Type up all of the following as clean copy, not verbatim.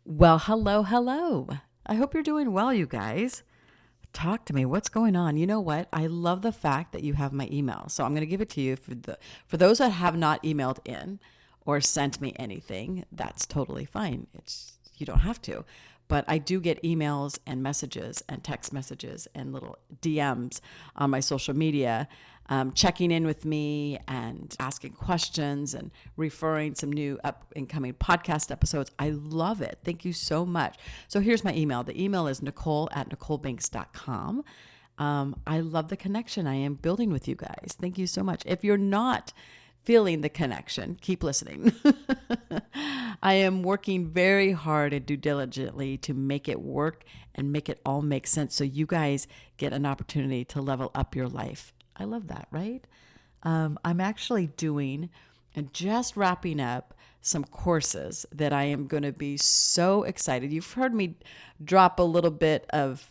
Well, hello, hello. I hope you're doing well, you guys. Talk to me. What's going on? You know what? I love the fact that you have my email. So I'm going to give it to you for those that have not emailed in or sent me anything. That's totally fine. You don't have to. But I do get emails and messages and text messages and little DMs on my social media, checking in with me and asking questions and referring some new up and coming podcast episodes. I love it. Thank you so much. So here's my email. The email is Nichole@NicholeBanks.com. I love the connection I am building with you guys. Thank you so much. If you're not feeling the connection, keep listening. I am working very hard and due diligently to make it work and make it all make sense so you guys get an opportunity to level up your life. I love that, right? I'm actually doing and just wrapping up some courses that I am going to be so excited. You've heard me drop a little bit of,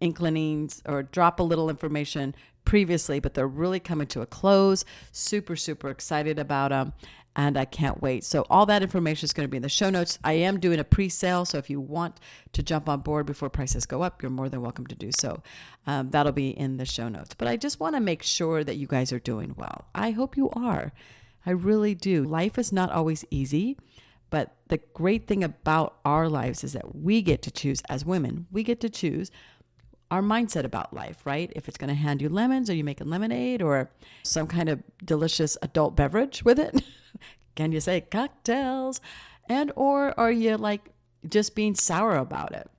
inclinings or drop a little information previously, but they're really coming to a close. Super, super excited about them. And I can't wait. So all that information is going to be in the show notes. I am doing a pre-sale. So if you want to jump on board before prices go up, you're more than welcome to do so. That'll be in the show notes. But I just want to make sure that you guys are doing well. I hope you are. I really do. Life is not always easy. But the great thing about our lives is that we get to choose as women. We get to choose our mindset about life, right? If it's going to hand you lemons, are you making lemonade or some kind of delicious adult beverage with it? Can you say cocktails? And or are you like just being sour about it?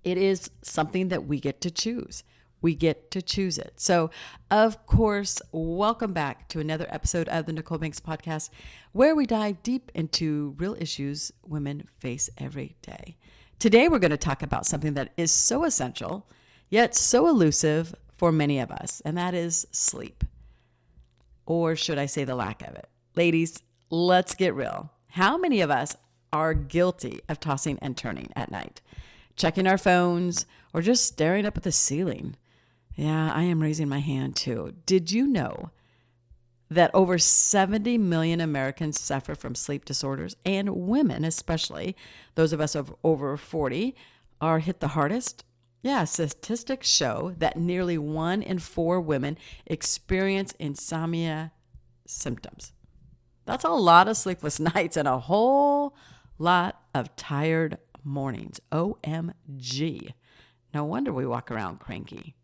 It is something that we get to choose. We get to choose it. So, of course, welcome back to another episode of the Nichole Banks Podcast, where we dive deep into real issues women face every day. Today, we're going to talk about something that is so essential, yet so elusive for many of us, and that is sleep. Or should I say the lack of it? Ladies, let's get real. How many of us are guilty of tossing and turning at night, checking our phones, or just staring up at the ceiling? Yeah, I am raising my hand too. Did you know that over 70 million Americans suffer from sleep disorders, and women, especially those of us over 40, are hit the hardest? Yeah, statistics show that nearly 1 in 4 women experience insomnia symptoms. That's a lot of sleepless nights and a whole lot of tired mornings. OMG. No wonder we walk around cranky.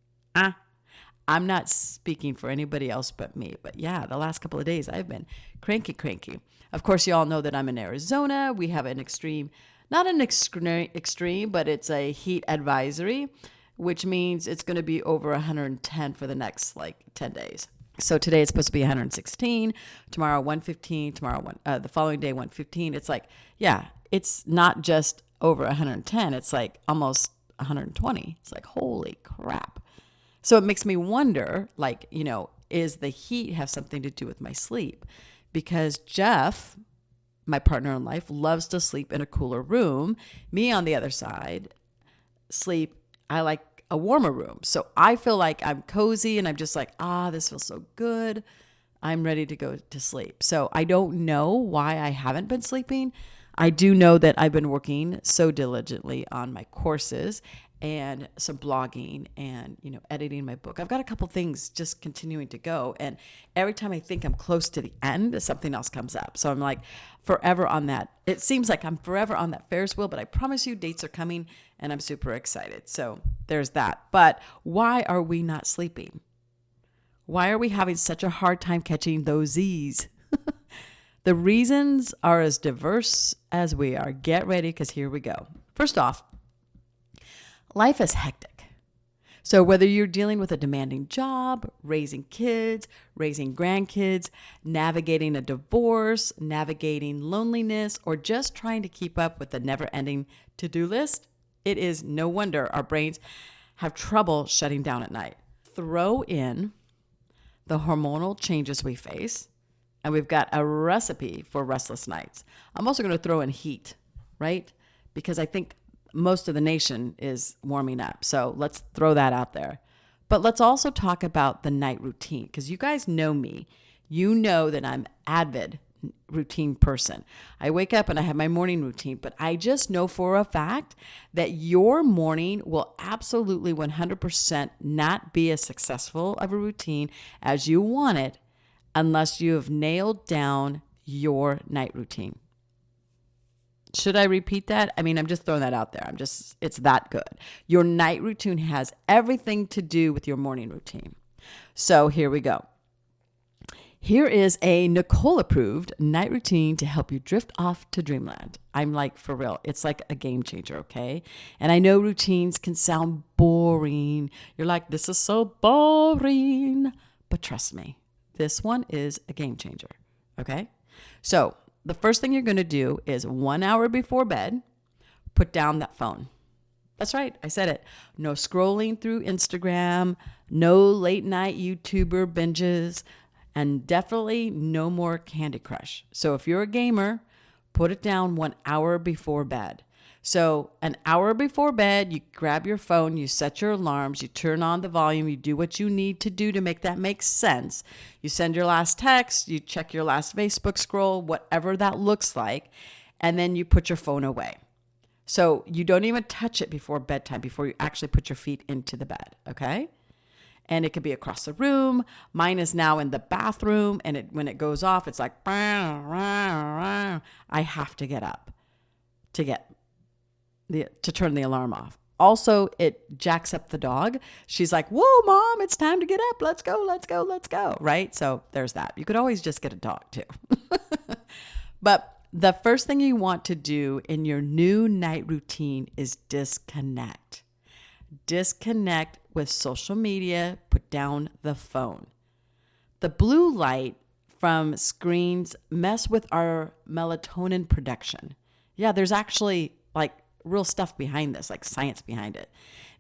I'm not speaking for anybody else but me. But yeah, the last couple of days I've been cranky. Of course, you all know that I'm in Arizona. We have an extreme, not an extreme, but it's a heat advisory, which means it's going to be over 110 for the next 10 days. So today it's supposed to be 116, tomorrow 115, the following day 115. It's it's not just over 110. It's like almost 120. It's like, holy crap. So it makes me wonder, is the heat have something to do with my sleep? Because Jeff, my partner in life, loves to sleep in a cooler room. Me, on the other side, I like a warmer room. So I feel like I'm cozy and I'm just like, this feels so good. I'm ready to go to sleep. So I don't know why I haven't been sleeping. I do know that I've been working so diligently on my courses and some blogging and, editing my book. I've got a couple things just continuing to go. And every time I think I'm close to the end, something else comes up. So I'm like forever on that. It seems like I'm forever on that Ferris wheel, but I promise you dates are coming and I'm super excited. So there's that. But why are we not sleeping? Why are we having such a hard time catching those Z's? The reasons are as diverse as we are. Get ready, because here we go. First off, life is hectic. So whether you're dealing with a demanding job, raising kids, raising grandkids, navigating a divorce, navigating loneliness, or just trying to keep up with the never-ending to-do list, it is no wonder our brains have trouble shutting down at night. Throw in the hormonal changes we face, and we've got a recipe for restless nights. I'm also going to throw in heat, right? Because I think most of the nation is warming up. So let's throw that out there. But let's also talk about the night routine, because you guys know me. You know that I'm avid routine person. I wake up and I have my morning routine, but I just know for a fact that your morning will absolutely 100% not be as successful of a routine as you want it unless you have nailed down your night routine. Should I repeat that? I mean, I'm just throwing that out there. It's that good. Your night routine has everything to do with your morning routine. So here we go. Here is a Nichole-Approved night routine to help you drift off to dreamland. I'm like, for real, it's like a game changer, okay? And I know routines can sound boring. You're like, this is so boring. But trust me, this one is a game changer, okay? So the first thing you're going to do is 1 hour before bed, put down that phone. That's right. I said it. No scrolling through Instagram, no late night YouTuber binges, and definitely no more Candy Crush. So if you're a gamer, put it down 1 hour before bed. So an hour before bed, you grab your phone, you set your alarms, you turn on the volume, you do what you need to do to make that make sense. You send your last text, you check your last Facebook scroll, whatever that looks like, and then you put your phone away. So you don't even touch it before bedtime, before you actually put your feet into the bed, okay? And it could be across the room. Mine is now in the bathroom, and when it goes off, it's like, I have to get up to turn the alarm off. Also, it jacks up the dog. She's like, whoa, Mom, it's time to get up. Let's go, right? So there's that. You could always just get a dog too. But the first thing you want to do in your new night routine is disconnect. Disconnect with social media, put down the phone. The blue light from screens mess with our melatonin production. Yeah, there's actually like real stuff behind this, like science behind it,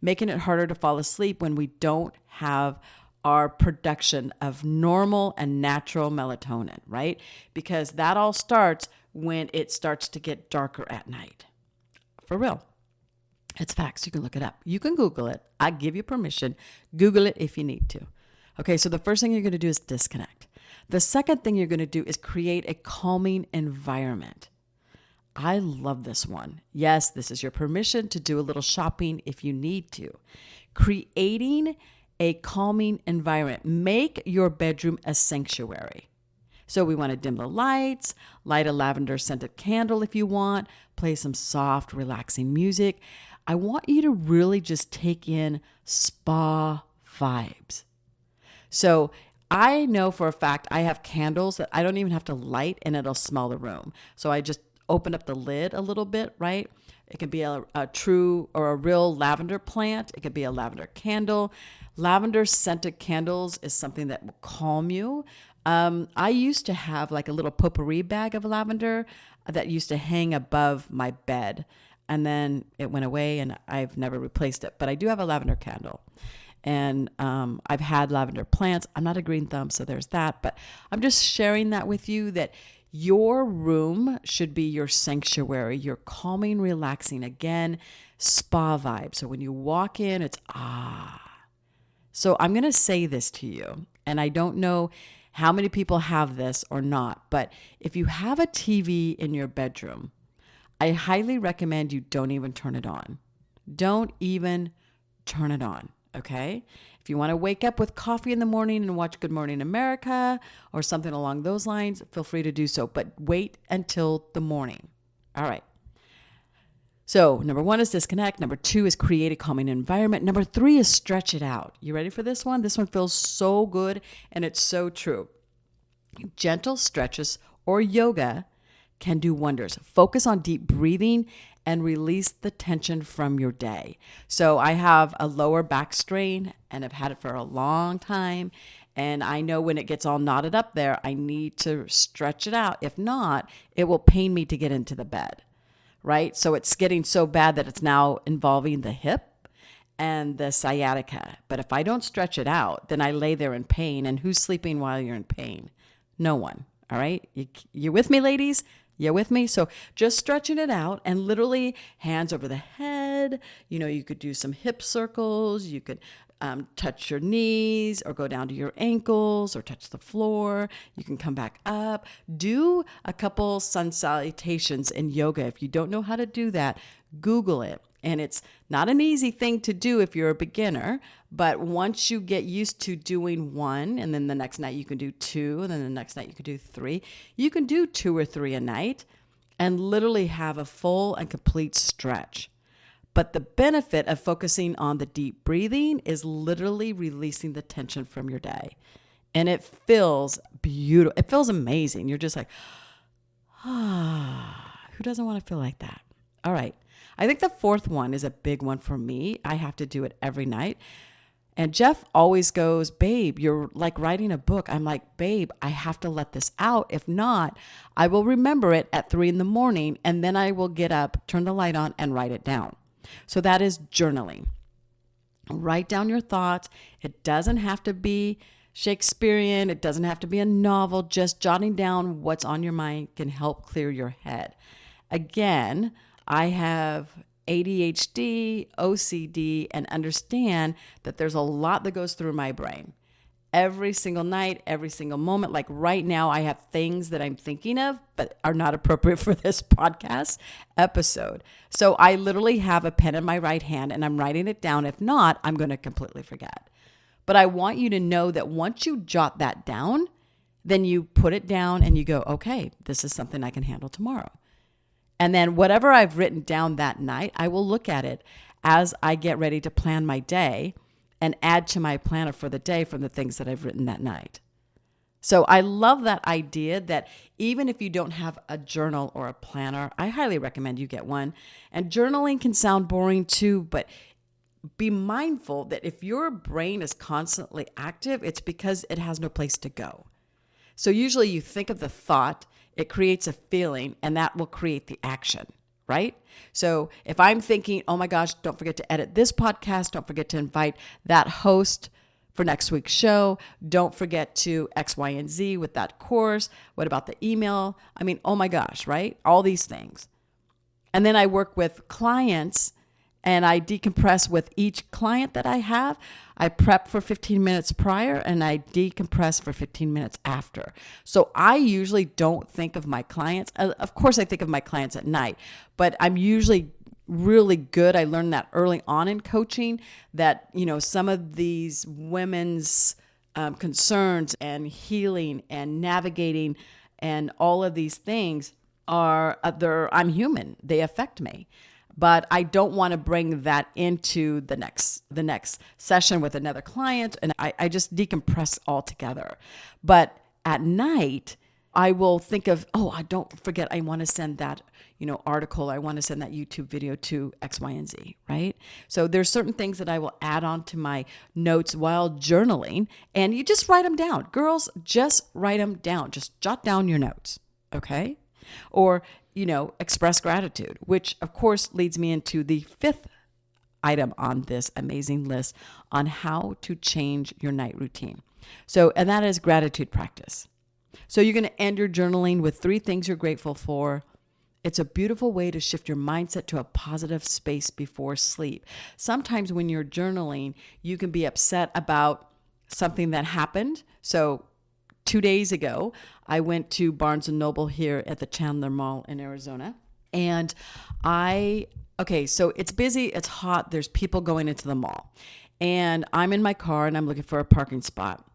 making it harder to fall asleep when we don't have our production of normal and natural melatonin, right? Because that all starts when it starts to get darker at night. For real. It's facts. You can look it up. You can Google it. I give you permission. Google it if you need to. Okay, so the first thing you're going to do is disconnect. The second thing you're going to do is create a calming environment. I love this one. Yes, this is your permission to do a little shopping if you need to. Creating a calming environment. Make your bedroom a sanctuary. So we want to dim the lights, light a lavender scented candle if you want, play some soft, relaxing music. I want you to really just take in spa vibes. So I know for a fact I have candles that I don't even have to light and it'll smell the room. So I just open up the lid a little bit, right? It can be a true or a real lavender plant. It could be a lavender candle. Lavender scented candles is something that will calm you. I used to have like a little potpourri bag of lavender that used to hang above my bed. And then it went away and I've never replaced it. But I do have a lavender candle. And I've had lavender plants. I'm not a green thumb, so there's that. But I'm just sharing that with you that your room should be your sanctuary, your calming, relaxing, again, spa vibe. So when you walk in, it's So I'm going to say this to you, and I don't know how many people have this or not, but if you have a TV in your bedroom, I highly recommend you don't even turn it on. Don't even turn it on, okay? If you want to wake up with coffee in the morning and watch Good Morning America or something along those lines, feel free to do so, but wait until the morning. All right. So number 1 is disconnect. Number 2 is create a calming environment. Number 3 is stretch it out. You ready for this one? This one feels so good and it's so true. Gentle stretches or yoga can do wonders. Focus on deep breathing and release the tension from your day. So I have a lower back strain and I've had it for a long time. And I know when it gets all knotted up there, I need to stretch it out. If not, it will pain me to get into the bed, right? So it's getting so bad that it's now involving the hip and the sciatica. But if I don't stretch it out, then I lay there in pain. And who's sleeping while you're in pain? No one. All right. You with me, ladies? You with me? So just stretching it out and literally hands over the head. You know, you could do some hip circles. You could touch your knees or go down to your ankles or touch the floor. You can come back up. Do a couple sun salutations in yoga. If you don't know how to do that, Google it. And it's not an easy thing to do if you're a beginner, but once you get used to doing one, and then the next night you can do two, and then the next night you can do three, you can do 2 or 3 a night and literally have a full and complete stretch. But the benefit of focusing on the deep breathing is literally releasing the tension from your day. And it feels beautiful. It feels amazing. You're just like, who doesn't want to feel like that? All right. I think the 4th one is a big one for me. I have to do it every night. And Jeff always goes, babe, you're like writing a book. I'm like, babe, I have to let this out. If not, I will remember it at 3 a.m. and then I will get up, turn the light on, and write it down. So that is journaling. Write down your thoughts. It doesn't have to be Shakespearean. It doesn't have to be a novel. Just jotting down what's on your mind can help clear your head. Again, I have ADHD, OCD, and understand that there's a lot that goes through my brain. Every single night, every single moment. Like right now, I have things that I'm thinking of, but are not appropriate for this podcast episode. So I literally have a pen in my right hand and I'm writing it down. If not, I'm going to completely forget. But I want you to know that once you jot that down, then you put it down and you go, okay, this is something I can handle tomorrow. And then whatever I've written down that night, I will look at it as I get ready to plan my day and add to my planner for the day from the things that I've written that night. So I love that idea that even if you don't have a journal or a planner, I highly recommend you get one. And journaling can sound boring too, but be mindful that if your brain is constantly active, it's because it has no place to go. So usually you think of the thought, it creates a feeling, and that will create the action, right? So if I'm thinking, oh my gosh, don't forget to edit this podcast, don't forget to invite that host for next week's show, don't forget to X, Y, and Z with that course, what about the email? I mean, oh my gosh, right? All these things. And then I work with clients and I decompress with each client that I have. I prep for 15 minutes prior and I decompress for 15 minutes after. So I usually don't think of my clients. Of course, I think of my clients at night, but I'm usually really good. I learned that early on in coaching that, some of these women's concerns and healing and navigating and all of these things I'm human. They affect me. But I don't want to bring that into the next session with another client. And I just decompress altogether. But at night, I will think of, I don't forget, I want to send that, article. I want to send that YouTube video to X, Y, and Z, right? So there's certain things that I will add on to my notes while journaling. And you just write them down. Girls, just write them down. Just jot down your notes, okay? Or express gratitude, which of course leads me into the 5th item on this amazing list on how to change your night routine. And that is gratitude practice. So you're going to end your journaling with 3 things you're grateful for. It's a beautiful way to shift your mindset to a positive space before sleep. Sometimes when you're journaling, you can be upset about something that happened. So 2 days ago, I went to Barnes & Noble here at the Chandler Mall in Arizona. And so it's busy, it's hot, there's people going into the mall. And I'm in my car and I'm looking for a parking spot.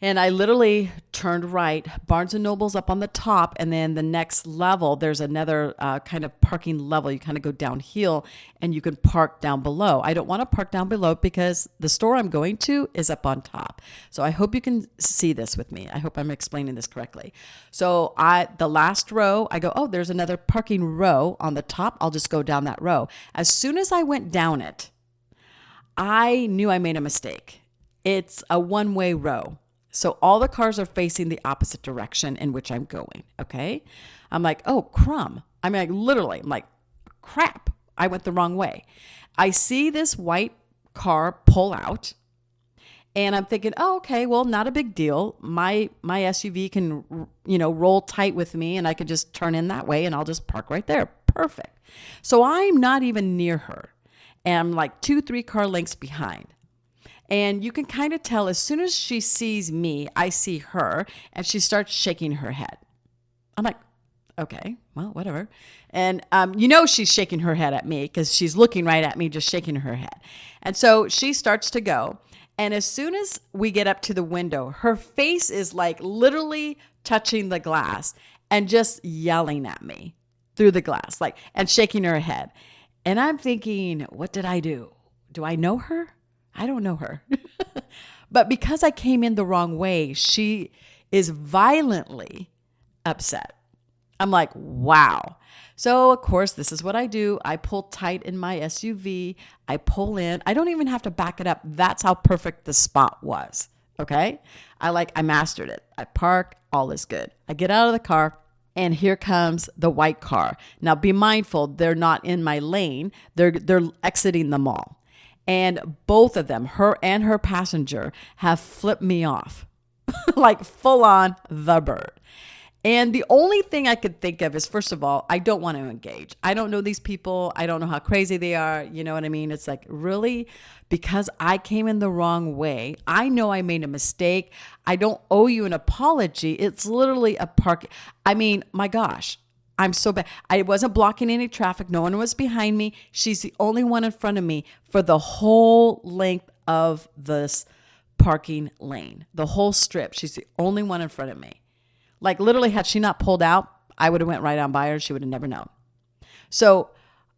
And I literally turned right. Barnes & Noble's up on the top. And then the next level, there's another kind of parking level. You kind of go downhill and you can park down below. I don't want to park down below because the store I'm going to is up on top. So I hope you can see this with me. I hope I'm explaining this correctly. So the last row, I go, there's another parking row on the top. I'll just go down that row. As soon as I went down it, I knew I made a mistake. It's a one-way row. So all the cars are facing the opposite direction in which I'm going, okay? I'm like, oh, crumb. I mean, literally, I'm like, crap, I went the wrong way. I see this white car pull out, and I'm thinking, okay, well, not a big deal. My SUV can, roll tight with me, and I can just turn in that way, and I'll just park right there. Perfect. So I'm not even near her, and I'm like 2-3 car lengths behind. And you can kind of tell as soon as she sees me, I see her, and she starts shaking her head. I'm like, okay, well, whatever. And she's shaking her head at me because she's looking right at me, just shaking her head. And so she starts to go. And as soon as we get up to the window, her face is like literally touching the glass and just yelling at me through the glass, like, and shaking her head. And I'm thinking, what did I do? Do I know her? I don't know her. But because I came in the wrong way, she is violently upset. I'm like, wow. So, of course, this is what I do. I pull tight in my SUV. I pull in. I don't even have to back it up. That's how perfect the spot was. Okay? I mastered it. I park. All is good. I get out of the car, and here comes the white car. Now, be mindful. They're not in my lane. They're exiting the mall. And both of them, her and her passenger, have flipped me off. Like full on the bird. And the only thing I could think of is, first of all, I don't want to engage. I don't know these people. I don't know how crazy they are. You know what I mean? It's like, really? Because I came in the wrong way. I know I made a mistake. I don't owe you an apology. It's literally a park. I mean, my gosh, I'm so bad. I wasn't blocking any traffic. No one was behind me. She's the only one in front of me for the whole length of this parking lane, the whole strip. She's the only one in front of me. Like literally, had she not pulled out, I would have went right on by her. She would have never known. So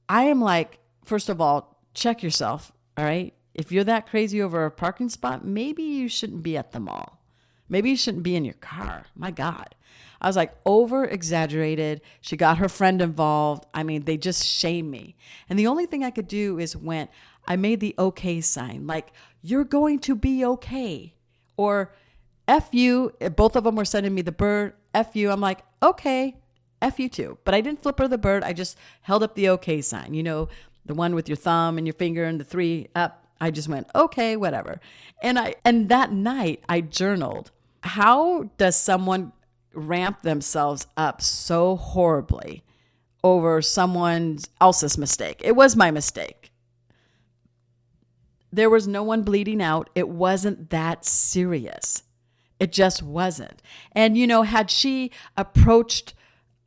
I am like, first of all, check yourself. All right. If you're that crazy over a parking spot, maybe you shouldn't be at the mall. Maybe you shouldn't be in your car. My God. I was like over exaggerated. She got her friend involved. I mean, they just shamed me. And the only thing I could do is I made the okay sign, like, you're going to be okay. Or F you. Both of them were sending me the bird. F you. I'm like, okay, F you too. But I didn't flip her the bird. I just held up the okay sign. You know, the one with your thumb and your finger and the 3 up. I just went, okay, whatever. And that night I journaled. How does someone ramp themselves up so horribly over someone else's mistake? It was my mistake. There was no one bleeding out. It wasn't that serious. It just wasn't. And, had she approached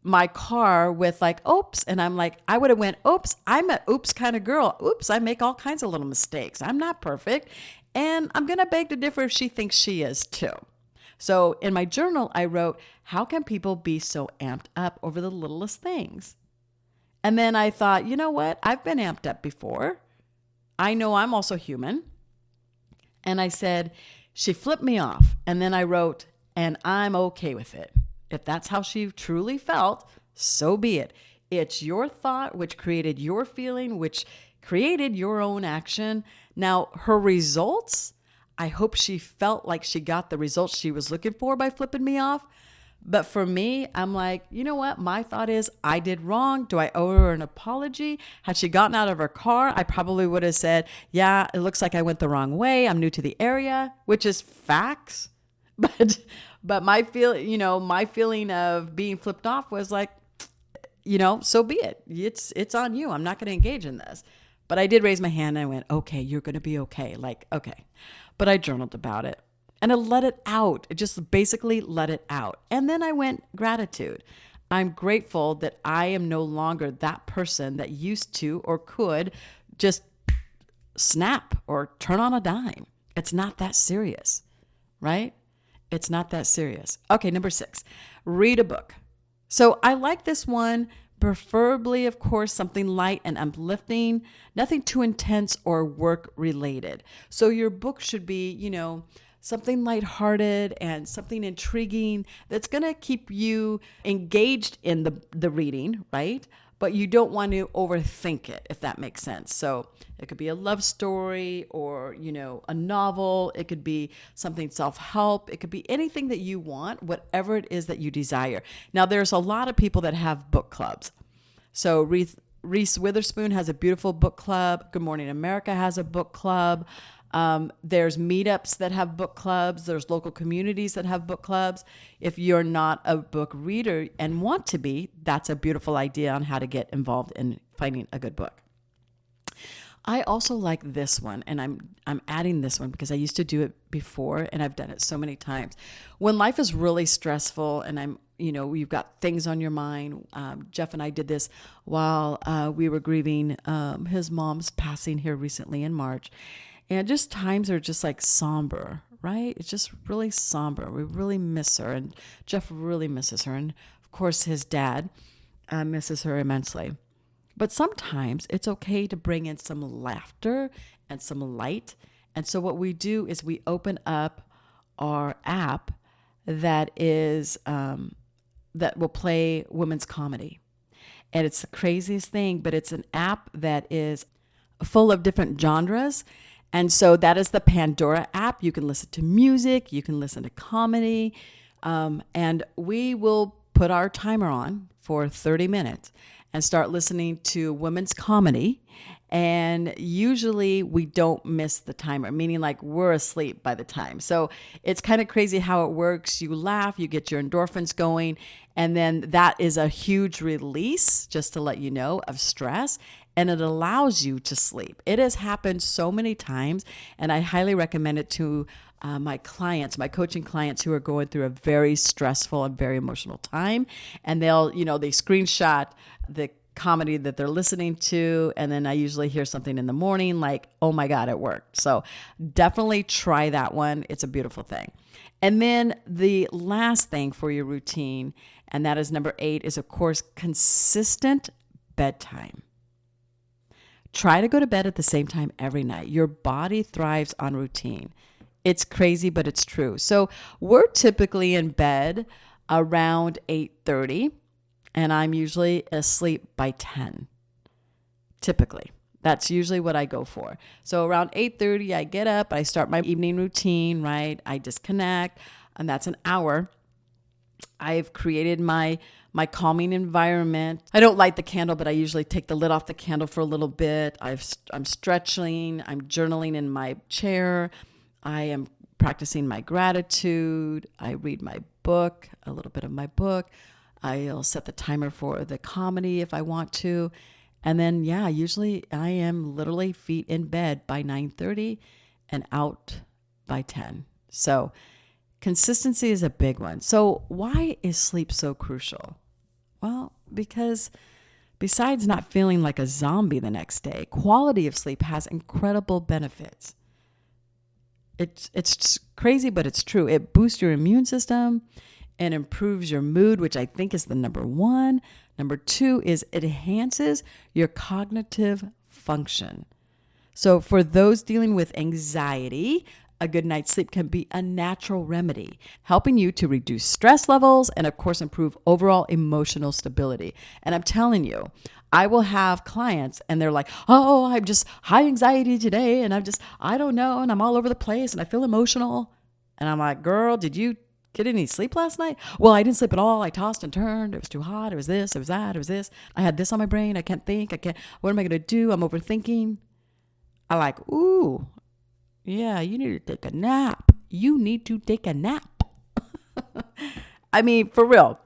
my car with like, oops, and I'm like, I would have went, oops, I'm an oops kind of girl. Oops, I make all kinds of little mistakes. I'm not perfect. And I'm going to beg to differ if she thinks she is too. So in my journal, I wrote, how can people be so amped up over the littlest things? And then I thought, you know what? I've been amped up before. I know I'm also human. And I said, she flipped me off. And then I wrote, and I'm okay with it. If that's how she truly felt, so be it. It's your thought, which created your feeling, which created your own action. Now, her results, I hope she felt like she got the results she was looking for by flipping me off. But for me, I'm like, you know what? My thought is I did wrong. Do I owe her an apology? Had she gotten out of her car, I probably would have said, yeah, it looks like I went the wrong way. I'm new to the area, which is facts. But my feeling of being flipped off was like, so be it. It's on you. I'm not going to engage in this. But I did raise my hand and I went, okay, you're going to be okay. Like, okay. But I journaled about it. And I let it out. It just basically let it out. And then I went gratitude. I'm grateful that I am no longer that person that used to or could just snap or turn on a dime. It's not that serious, right? It's not that serious. Okay, number 6, read a book. So I like this one, preferably, of course, something light and uplifting, nothing too intense or work related. So your book should be, something lighthearted and something intriguing that's going to keep you engaged in the reading, right? But you don't want to overthink it, if that makes sense. So it could be a love story or, a novel. It could be something self-help. It could be anything that you want, whatever it is that you desire. Now, there's a lot of people that have book clubs. So Reese Witherspoon has a beautiful book club. Good Morning America has a book club. There's meetups that have book clubs. There's local communities that have book clubs. If you're not a book reader and want to be, that's a beautiful idea on how to get involved in finding a good book. I also like this one, and I'm adding this one because I used to do it before, and I've done it so many times. When life is really stressful, and you've got things on your mind. Jeff and I did this while we were grieving his mom's passing here recently in March, and just times are just like somber, right? It's just really somber. We really miss her, and Jeff really misses her, and of course his dad misses her immensely. But sometimes it's okay to bring in some laughter and some light. And so what we do is we open up our app that is that will play women's comedy. And it's the craziest thing, but it's an app that is full of different genres. And so that is the Pandora app. You can listen to music, you can listen to comedy, and we will put our timer on for 30 minutes and start listening to women's comedy. And usually we don't miss the timer, meaning like we're asleep by the time. So it's kind of crazy how it works. You laugh, you get your endorphins going, and then that is a huge release, just to let you know, of stress. And it allows you to sleep. It has happened so many times, and I highly recommend it to my clients, my coaching clients who are going through a very stressful and very emotional time. And they screenshot the comedy that they're listening to, and then I usually hear something in the morning like, oh my God, it worked. So definitely try that one. It's a beautiful thing. And then the last thing for your routine, and that is number 8, is of course consistent bedtime. Try to go to bed at the same time every night. Your body thrives on routine. It's crazy, but it's true. So we're typically in bed around 8:30, and I'm usually asleep by 10. Typically. That's usually what I go for. So around 8:30, I get up, I start my evening routine, right? I disconnect, and that's an hour. I've created my calming environment. I don't light the candle, but I usually take the lid off the candle for a little bit. I'm stretching, I'm journaling in my chair. I am practicing my gratitude. I read my book, a little bit of my book. I'll set the timer for the comedy if I want to. And then, usually I am literally feet in bed by 9:30 and out by 10. So consistency is a big one. So why is sleep so crucial? Well, because besides not feeling like a zombie the next day, quality of sleep has incredible benefits. It's crazy, but it's true. It boosts your immune system and improves your mood, which I think is the number 1. Number 2 is it enhances your cognitive function. So for those dealing with anxiety, a good night's sleep can be a natural remedy, helping you to reduce stress levels and, of course, improve overall emotional stability. And I'm telling you, I will have clients and they're like, oh, I'm just high anxiety today. And I don't know. And I'm all over the place and I feel emotional. And I'm like, girl, did you get any sleep last night? Well, I didn't sleep at all. I tossed and turned. It was too hot. It was this, it was that, it was this. I had this on my brain. I can't think. What am I going to do? I'm overthinking. I like, ooh, yeah, you need to take a nap. You need to take a nap. I mean, for real.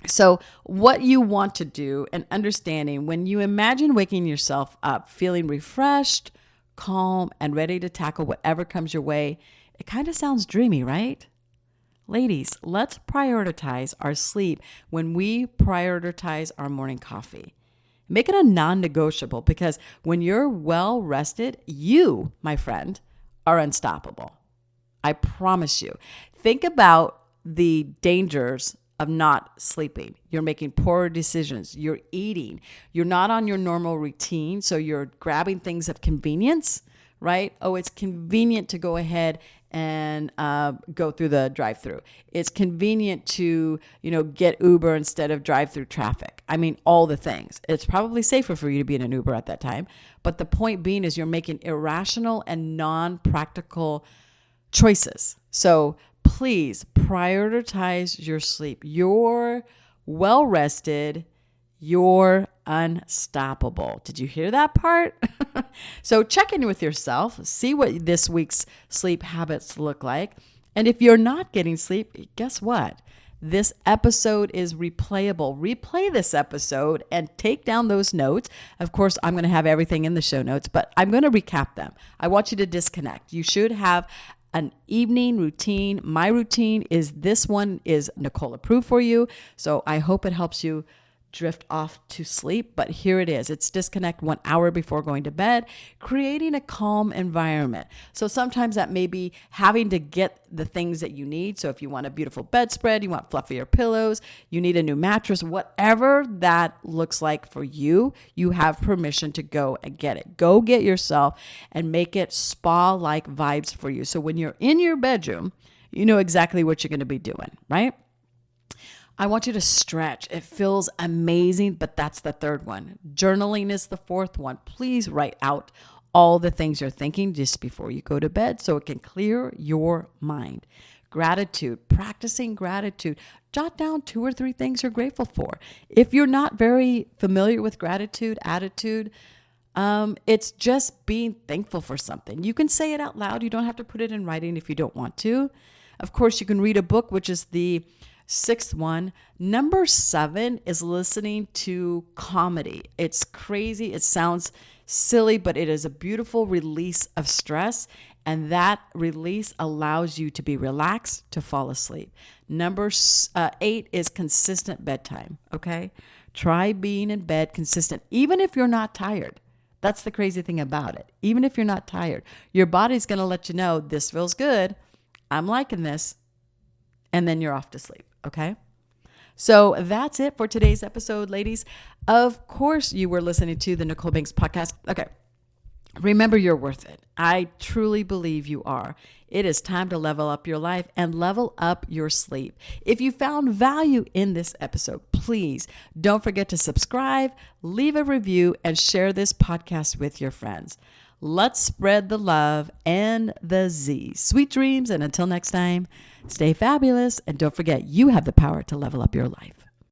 So what you want to do and understanding when you imagine waking yourself up feeling refreshed, calm, and ready to tackle whatever comes your way, it kind of sounds dreamy, right? Ladies, let's prioritize our sleep when we prioritize our morning coffee. Make it a non-negotiable because when you're well rested, you, my friend, are unstoppable. I promise you. Think about the dangers of not sleeping. You're making poor decisions. You're eating. You're not on your normal routine. So you're grabbing things of convenience, right? Oh, it's convenient to go ahead and go through the drive-through. It's convenient to, get Uber instead of drive-through traffic. I mean, all the things. It's probably safer for you to be in an Uber at that time. But the point being is you're making irrational and non-practical choices. So please prioritize your sleep. You're well-rested. You're unstoppable. Did you hear that part? So check in with yourself. See what this week's sleep habits look like. And if you're not getting sleep, guess what? This episode is replayable. Replay this episode and take down those notes. Of course, I'm going to have everything in the show notes, but I'm going to recap them. I want you to disconnect. You should have an evening routine. My routine is this one is Nichole-Approved for you. So I hope it helps you drift off to sleep, but here it is. It's disconnect 1 hour before going to bed, creating a calm environment. So sometimes that may be having to get the things that you need. So if you want a beautiful bedspread, you want fluffier pillows, you need a new mattress, whatever that looks like for you, you have permission to go and get it. Go get yourself and make it spa-like vibes for you. So when you're in your bedroom, you know exactly what you're going to be doing, right? I want you to stretch. It feels amazing, but that's the third one. Journaling is the fourth one. Please write out all the things you're thinking just before you go to bed so it can clear your mind. Gratitude, practicing gratitude. Jot down 2 or 3 things you're grateful for. If you're not very familiar with gratitude, attitude, it's just being thankful for something. You can say it out loud. You don't have to put it in writing if you don't want to. Of course, you can read a book, which is the 6th one. Number 7 is listening to comedy. It's crazy. It sounds silly, but it is a beautiful release of stress. And that release allows you to be relaxed, to fall asleep. Number 8 is consistent bedtime. Okay. Try being in bed consistent, even if you're not tired. That's the crazy thing about it. Even if you're not tired, your body's going to let you know this feels good. I'm liking this. And then you're off to sleep. Okay. So that's it for today's episode, ladies. Of course, you were listening to the Nichole Banks Podcast. Okay. Remember, you're worth it. I truly believe you are. It is time to level up your life and level up your sleep. If you found value in this episode, please don't forget to subscribe, leave a review, and share this podcast with your friends. Let's spread the love and the Z. Sweet dreams. And until next time, stay fabulous. And don't forget, you have the power to level up your life.